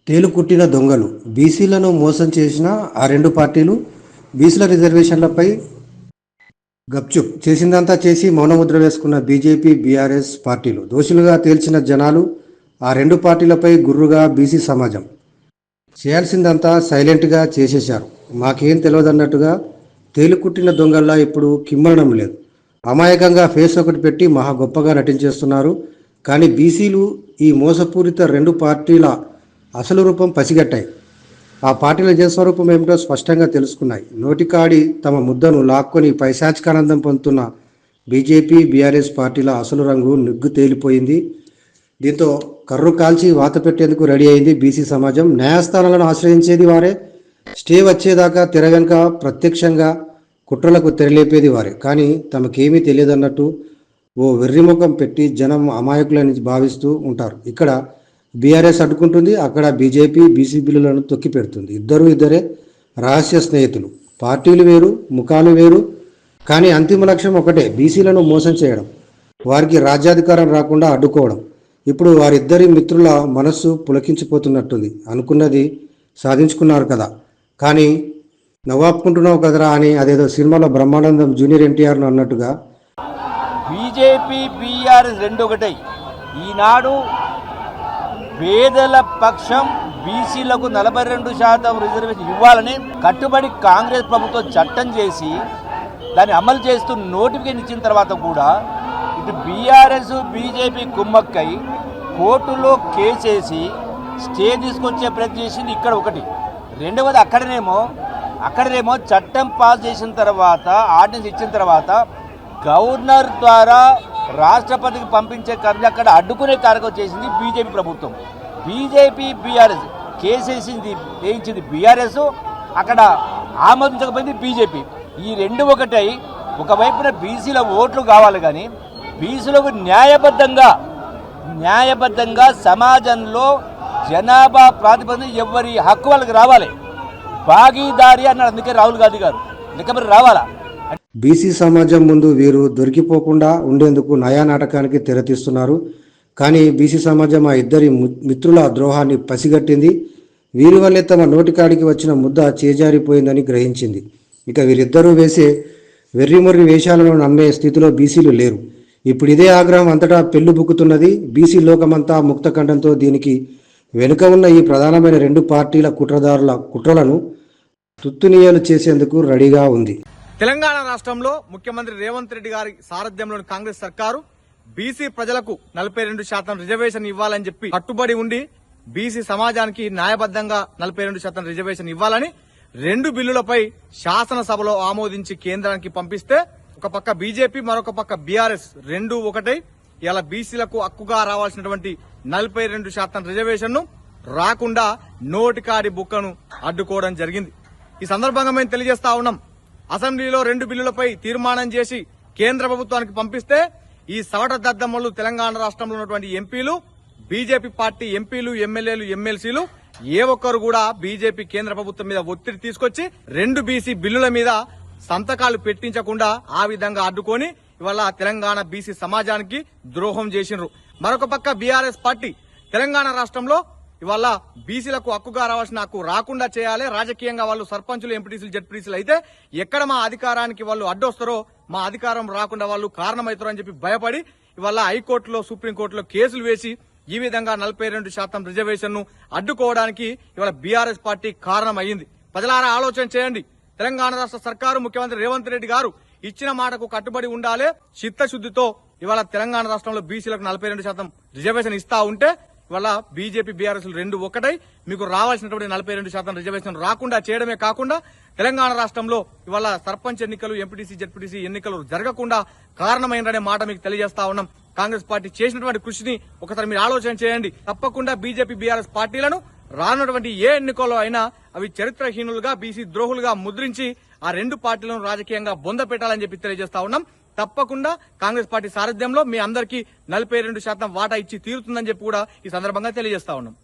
తేలుకుట్టిన దొంగలు బీసీలను మోసం చేసిన ఆ రెండు పార్టీలు బీసీల రిజర్వేషన్లపై గప్చుప్ చేసిందంతా చేసి మౌనముద్ర వేసుకున్న బీజేపీ బీఆర్ఎస్ పార్టీలు దోషులుగా తేల్చిన జనాలు ఆ రెండు పార్టీలపై గుర్రుగా బీసీ సమాజం చేయాల్సిందంతా సైలెంట్గా చేసేశారు. మాకేం తెలియదన్నట్టుగా తేలుకుట్టిన దొంగల్లా ఇప్పుడు కిమ్మనడం లేదు. అమాయకంగా ఫేస్ ఒకటి పెట్టి మహా గొప్పగా నటించేస్తున్నారు. కానీ బీసీలు ఈ మోసపూరిత రెండు పార్టీల అసలు రూపం పసిగట్టాయి. ఆ పార్టీల నిజస్వరూపం ఏమిటో స్పష్టంగా తెలుసుకున్నాయి. నోటికాడి తమ ముద్దను లాక్కొని పైశాచికానందం పొందుతున్న బీజేపీ బీఆర్ఎస్ పార్టీల అసలు రంగు నిగ్గు తేలిపోయింది. దీంతో కర్రు కాల్చి వాత పెట్టేందుకు రెడీ అయింది బీసీ సమాజం. న్యాయస్థానాలను ఆశ్రయించేది వారే, స్టే వచ్చేదాకా తెర వెనుక ప్రత్యక్షంగా కుట్రలకు తెరలేపేది వారే. కానీ తమకేమీ తెలియదన్నట్టు ఓ వెర్రిముఖం పెట్టి జనం అమాయకులని భావిస్తూ ఉంటారు. ఇక్కడ బీఆర్ఎస్ అడ్డుకుంటుంది, అక్కడ బీజేపీ బీసీ బిల్లులను తొక్కి పెడుతుంది. ఇద్దరే రహస్య స్నేహితులు. పార్టీలు వేరు, ముఖాలు వేరు, కానీ అంతిమ లక్ష్యం ఒకటే, బీసీలను మోసం చేయడం, వారికి రాజ్యాధికారం రాకుండా అడ్డుకోవడం. ఇప్పుడు వారిద్దరి మిత్రుల మనస్సు పులకించిపోతున్నట్టుంది. అనుకున్నది సాధించుకున్నారు కదా, కానీ నవ్వాపుకుంటున్నావు కదరా అని అదేదో సినిమాలో బ్రహ్మానందం జూనియర్ ఎన్టీఆర్ను అన్నట్టుగా బీజేపీ బీఆర్ఎస్ రెండు ఒకటై ఈనాడు పేదల పక్షం బీసీలకు 42% రిజర్వేషన్ ఇవ్వాలని కట్టుబడి కాంగ్రెస్ ప్రభుత్వం చట్టం చేసి దాన్ని అమలు చేస్తూ నోటిఫికేషన్ ఇచ్చిన తర్వాత కూడా ఇటు బీఆర్ఎస్ బీజేపీ కుమ్మక్కై కోర్టులో కేసేసి స్టే తీసుకొచ్చే ప్రయత్నం చేసింది ఇక్కడ ఒకటి. రెండవది అక్కడనేమో చట్టం పాస్ చేసిన తర్వాత, ఆర్డినెన్స్ ఇచ్చిన తర్వాత గవర్నర్ ద్వారా రాష్ట్రపతికి పంపించే కార్యం అక్కడ అడ్డుకునే కార్యక్రమం చేసింది బీజేపీ ప్రభుత్వం. బీజేపీ బీఆర్ఎస్ వేయించింది బీఆర్ఎస్, అక్కడ ఆమోదించకపోయింది బీజేపీ. ఈ రెండు ఒకటై ఒకవైపున బీసీల ఓట్లు కావాలి, కానీ బీసీలకు న్యాయబద్ధంగా సమాజంలో జనాభా ప్రాతిపదికన ఎవరి హక్కు వాళ్ళకి రావాలి. భాగీదారి అన్నారు, అందుకే రాహుల్ గాంధీ గారు లేకపోతే రావాలా. బీసీ సమాజం ముందు వీరు దొరికిపోకుండా ఉండేందుకు నయా నాటకానికి తెరతీస్తున్నారు. కానీ బీసీ సమాజం ఆ ఇద్దరి మిత్రుల ద్రోహాన్ని పసిగట్టింది. వీరి వల్లే తమ నోటికాడికి వచ్చిన ముద్ద చేజారిపోయిందని గ్రహించింది. ఇక వీరిద్దరూ వేసే వెర్రిమొర్రి వేషాలను నమ్మే స్థితిలో బీసీలు లేరు. ఇప్పుడు ఇదే ఆగ్రహం అంతటా పెళ్ళుబుక్కుతున్నది. బీసీ లోకమంతా ముక్తకంఠంతో దీనికి వెనుక ఉన్న ఈ ప్రధానమైన రెండు పార్టీల కుట్రదారుల కుట్రలను తుత్తునియలు చేసేందుకు రెడీగా ఉంది. తెలంగాణ రాష్ట్రంలో ముఖ్యమంత్రి రేవంత్ రెడ్డి గారి సారథ్యంలోని కాంగ్రెస్ సర్కారు బీసీ ప్రజలకు 42% రిజర్వేషన్ ఇవ్వాలని చెప్పి కట్టుబడి ఉండి బీసీ సమాజానికి న్యాయబద్ధంగా 42% రిజర్వేషన్ ఇవ్వాలని రెండు బిల్లులపై శాసనసభలో ఆమోదించి కేంద్రానికి పంపిస్తే ఒక పక్క బీజేపీ, మరొక పక్క బీఆర్ఎస్ రెండు ఒకటై ఇలా బీసీలకు హక్కుగా రావాల్సినటువంటి 42% రిజర్వేషన్ ను రాకుండా నోటికాడి బుక్కను అడ్డుకోవడం జరిగింది. ఈ సందర్భంగా మేము తెలియజేస్తా ఉన్నాం, అసెంబ్లీలో రెండు బిల్లులపై తీర్మానం చేసి కేంద్ర ప్రభుత్వానికి పంపిస్తే ఈ సవట దద్దమ్మలు తెలంగాణ రాష్ట్రంలో ఉన్నటువంటి ఎంపీలు, బీజేపీ పార్టీ ఎంపీలు, ఎమ్మెల్యేలు, ఎమ్మెల్సీలు ఏ ఒక్కరు కూడా బీజేపీ కేంద్ర ప్రభుత్వం మీద ఒత్తిడి తీసుకొచ్చి రెండు బీసీ బిల్లుల మీద సంతకాలు పెట్టించకుండా ఆ విధంగా అడ్డుకొని ఇవాళ తెలంగాణ బీసీ సమాజానికి ద్రోహం చేసినారు. మరొక పక్క బీఆర్ఎస్ పార్టీ తెలంగాణ రాష్ట్రంలో ఇవాళ బీసీలకు హక్కుగా రావాల్సిన హక్కు రాకుండా చేయాలి, రాజకీయంగా వాళ్ళు సర్పంచులు, ఎంపీటీసీలు, జడ్పీటీసీలు అయితే ఎక్కడ మా అధికారానికి వాళ్ళు అడ్డొస్తారో, మా అధికారం రాకుండా వాళ్ళు కారణమవుతారో అని చెప్పి భయపడి ఇవాళ హైకోర్టులో, సుప్రీంకోర్టులో కేసులు వేసి ఈ విధంగా 42% రిజర్వేషన్ ను అడ్డుకోవడానికి ఇవాళ బీఆర్ఎస్ పార్టీ కారణం అయ్యింది. ప్రజలారా ఆలోచన చేయండి. తెలంగాణ రాష్ట్ర సర్కారు, ముఖ్యమంత్రి రేవంత్ రెడ్డి గారు ఇచ్చిన మాటకు కట్టుబడి ఉండాలి. చిత్తశుద్దితో ఇవాళ తెలంగాణ రాష్ట్రంలో బీసీలకు 42% రిజర్వేషన్ ఇస్తా ఉంటే ఇవాళ బీజేపీ బీఆర్ఎస్ రెండు ఒకటై మీకు రావాల్సినటువంటి 42% రిజర్వేషన్ రాకుండా చేయడమే కాకుండా తెలంగాణ రాష్ట్రంలో ఇవాళ సర్పంచ్ ఎన్నికలు, ఎంపీటీసీ, జడ్పీటీసీ ఎన్నికలు జరగకుండా కారణమైననే మాట మీకు తెలియజేస్తా ఉన్నాం. కాంగ్రెస్ పార్టీ చేసినటువంటి కృషిని ఒకసారి మీరు ఆలోచన చేయండి. తప్పకుండా బీజేపీ బీఆర్ఎస్ పార్టీలను రానున్నటువంటి ఏ ఎన్నికల్లో అయినా అవి చరిత్రహీనులుగా, బీసీ ద్రోహులుగా ముద్రించి ఆ రెండు పార్టీలను రాజకీయంగా బొంద పెట్టాలని చెప్పి తెలియజేస్తా ఉన్నాం. తప్పకుండా కాంగ్రెస్ పార్టీ సారథ్యంలో మీ అందరికీ 42% వాటా ఇచ్చి తీరుతుందని చెప్పి కూడా ఈ సందర్భంగా తెలియజేస్తా ఉన్నాం.